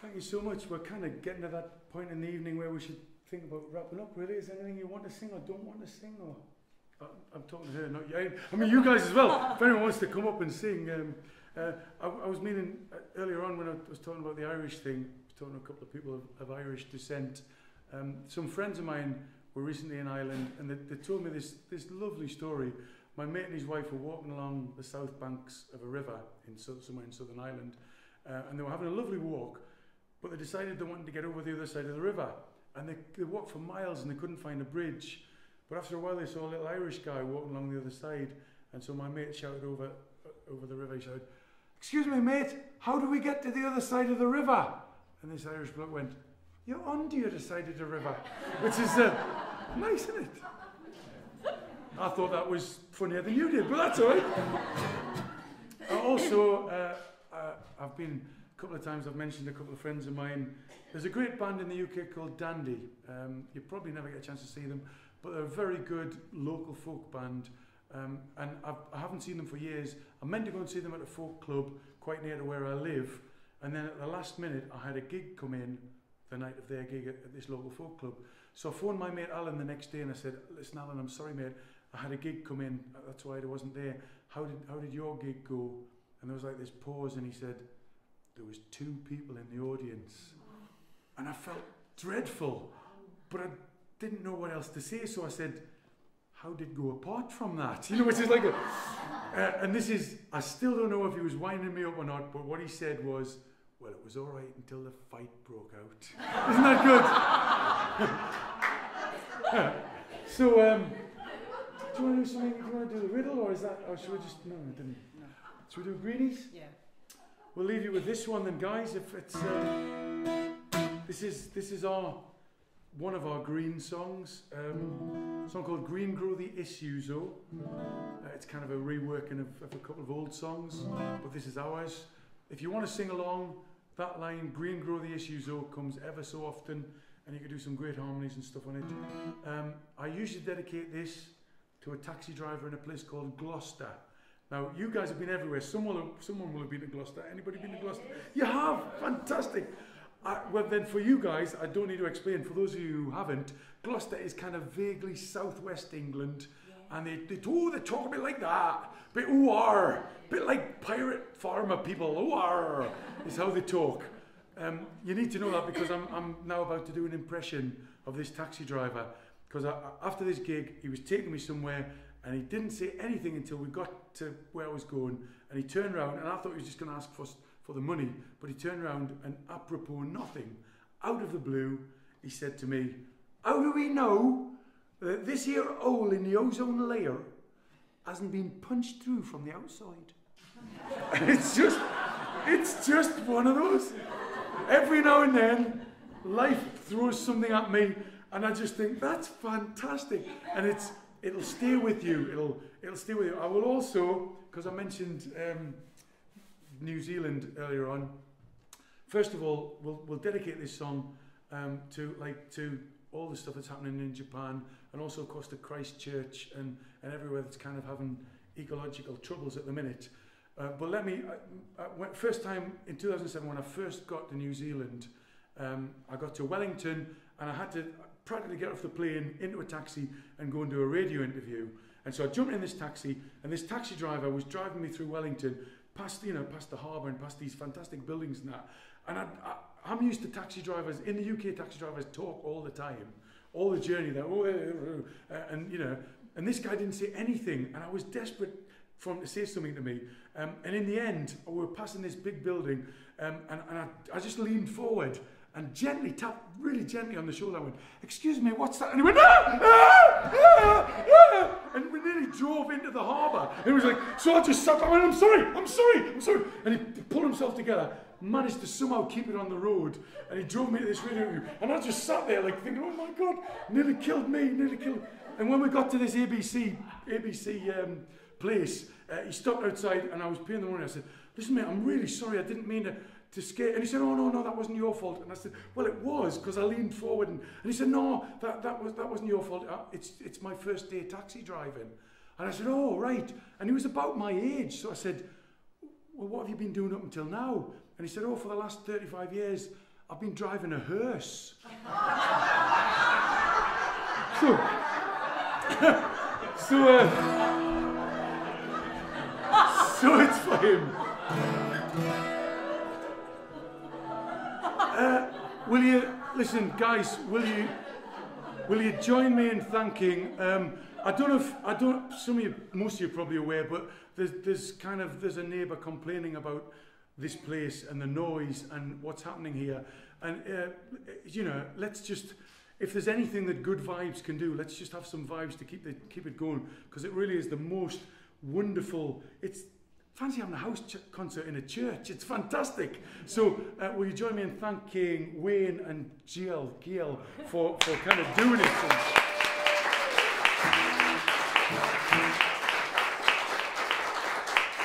Thank you so much. We're kind of getting to that point in the evening where we should think about wrapping up, really. Is there anything you want to sing or don't want to sing? Or I'm talking to her, not you. I mean, you guys as well. If anyone wants to come up and sing. I was meaning earlier on when I was talking about the Irish thing, I was talking to a couple of people of Irish descent. Some friends of mine were recently in Ireland, and they told me this lovely story. My mate and his wife were walking along the south banks of a river somewhere in Southern Ireland, and they were having a lovely walk, but they decided they wanted to get over the other side of the river, and they walked for miles and they couldn't find a bridge. But after a while they saw a little Irish guy walking along the other side, and so my mate shouted over the river, he shouted, "Excuse me, mate, how do we get to the other side of the river?" And this Irish bloke went, "You're on the other side of the river," which is nice, isn't it? I thought that was funnier than you did, but that's all right. I've been a couple of times, I've mentioned a couple of friends of mine. There's a great band in the UK called Donnelly. You probably never get a chance to see them, but they're a very good local folk band. And I haven't seen them for years. I meant to go and see them at a folk club quite near to where I live. And then at the last minute, I had a gig come in the night of their gig at this local folk club. So I phoned my mate Alan the next day and I said, "Listen, Alan, I'm sorry, mate. I had a gig come in. That's why I wasn't there. How did your gig go?" And there was like this pause, and he said, "There was 2 people in the audience." And I felt dreadful, but I didn't know what else to say. So I said, "How did it go apart from that?" You know, which is like and this is, I still don't know if he was winding me up or not, but what he said was, "Well, it was all right until the fight broke out." Isn't that good? So, do you want to do something? Do you want to do the riddle, or should we just? No, I didn't. No. Should we do greenies? Yeah. We'll leave you with this one then, guys. If it's this is one of our green songs. A song called "Green Grow the Issues." It's kind of a reworking of a couple of old songs, but this is ours. If you want to sing along, that line "Green Grow the Issues" comes ever so often, and you can do some great harmonies and stuff on it. I usually dedicate this to a taxi driver in a place called Gloucester. Now, you guys have been everywhere. Someone will have been to Gloucester. Anybody been to Gloucester? You have? Fantastic. Well, then for you guys, I don't need to explain. For those of you who haven't, Gloucester is kind of vaguely southwest England. Yeah. And they talk a bit like that. Bit ooh-ar. Bit like pirate farmer people. Ooh-ar is how they talk. You need to know that because I'm now about to do an impression of this taxi driver. Because after this gig, he was taking me somewhere and he didn't say anything until we got to where I was going. And he turned around, and I thought he was just going to ask for the money, but he turned around and apropos nothing, out of the blue, he said to me, "How do we know that this here hole in the ozone layer hasn't been punched through from the outside?" And it's just one of those. Every now and then, life throws something at me, and I just think, that's fantastic. And it'll stay with you. It'll stay with you. I will also, because I mentioned New Zealand earlier on. First of all, we'll dedicate this song to all the stuff that's happening in Japan, and also of course to Christchurch and everywhere that's kind of having ecological troubles at the minute. But let me, first time in 2007 when I first got to New Zealand, I got to Wellington and I had to practically get off the plane into a taxi and go and do a radio interview. And so I jumped in this taxi, and this taxi driver was driving me through Wellington, past the harbour and past these fantastic buildings and that. And I'm used to taxi drivers, in the UK taxi drivers talk all the time, all the journey there, and this guy didn't say anything, and I was desperate for him to say something to me. And in the end, we were passing this big building, and I just leaned forward and gently tapped, really gently on the shoulder. I went, "Excuse me, what's that?" And he went, "Ah! Ah! Ah! Ah!" And we nearly drove into the harbour. And he was like, so I just sat there and went, I'm sorry. And he pulled himself together, managed to somehow keep it on the road, and he drove me to this radio interview. And I just sat there like thinking, oh my God, nearly killed me. And when we got to this ABC place, he stopped outside and I was paying the money. I said, "Listen, mate, I'm really sorry. I didn't mean to scare." And he said, "Oh, no, that wasn't your fault." And I said, "Well, it was, because I leaned forward." And he said, "No, that wasn't your fault. It's my first day taxi driving." And I said, "Oh, right." And he was about my age. So I said, "Well, what have you been doing up until now?" And he said, "Oh, for the last 35 years, I've been driving a hearse. So it's for him. Will you listen, guys? Will you join me in thanking? I don't know if most of you are probably aware, but there's a neighbour complaining about this place and the noise and what's happening here, and let's just. If there's anything that good vibes can do, let's just have some vibes to keep it going, because it really is the most wonderful. It's fancy having a house concert in a church. It's fantastic. So will you join me in thanking Wayne and Gail for kind of doing it?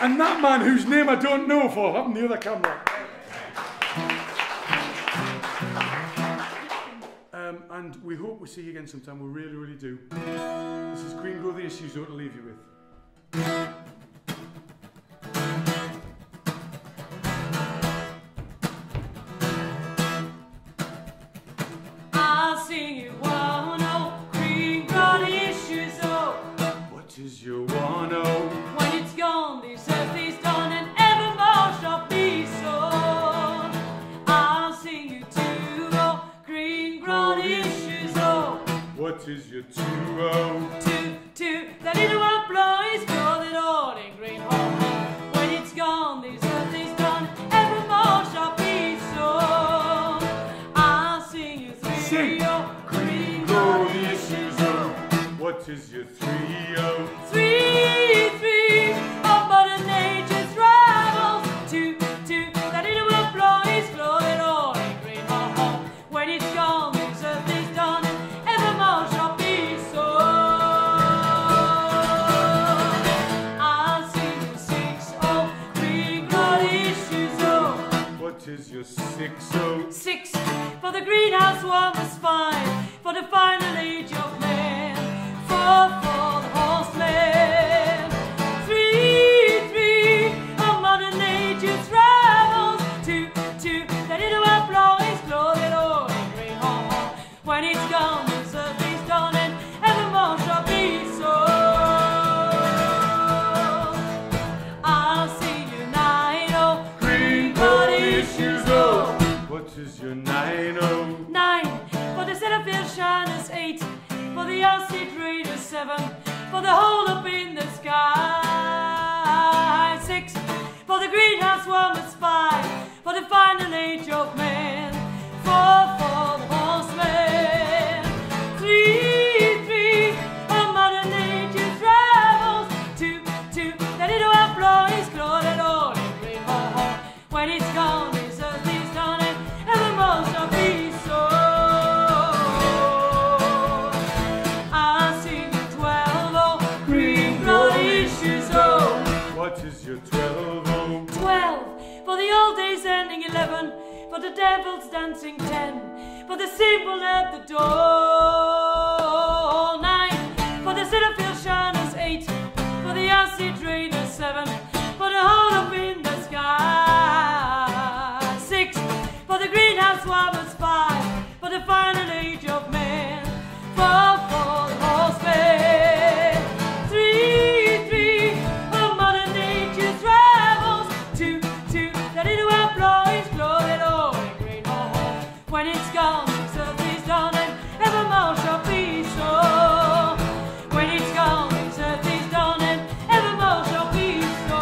And that man whose name I don't know for having the other camera. And we hope we see you again sometime. We really, really do. This is Green Grow the Issues to leave you with. I'll sing you one, oh, green grow the issues, oh. What is your one, oh? When it's gone, this earth is done, and evermore shall be so. I'll sing you two, oh, green grow the issues, oh. What is your two, oh? Two, that little one blows, grow that all in green home. When it's gone, this earth is done, evermore shall be so. I'll sing you three, Sing. oh, green grow the issues, oh. What is your three, oh? Three, oh, modern nature's rivals. Two, that little one blows, grow that all in green home. When it's gone, this earth is done, and evermore shall be so. I'll sing you six, oh, green grow the issues, oh. What is your six, oh? Six, for the greenhouse warmers, five, for the final age of man, four, for the horseman. Three, oh, modern nature's rivals. Two, that little one blows, glow that all in green home. When it's gone, this earth is done, and evermore shall be so. I'll see you nine, oh, green grow the issues, oh. What is your nine, oh? Nine, for the Sellafield Shiners, 8, for the Alcid Raiders, 7, for the hole up in the sky, 6, for the greenhouse warmers, 5, for the final age of man, 4, for the horseman. 3, oh, modern nature's rivals. 2, that little one blows, glow that all in green home. When it's gone, this earth is done, and evermore shall be so. I'll sing you 12, oh, green grow the issues, oh. What is your 12, oh? 12, for the old days ending, 11, for the devil's dancing, 10, for the symbol at the door, 9, for the Sellafield Shiners, 8, for the Alcid Raiders, 7, for the hole up in the sky, 6, for the greenhouse warmers, 5, for the final age of man, 4, for the horseman. 3, oh, modern nature's rivals. 2, that little one blows, glow that all in green home. When it's gone, this earth is done, and evermore shall be so. When it's gone, this earth is done, and evermore shall be so.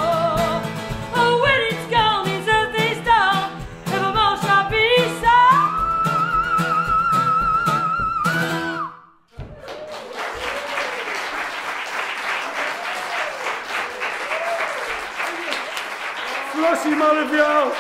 Oh, when it's gone, this earth is done, evermore shall be so. Flossie, Malavialle!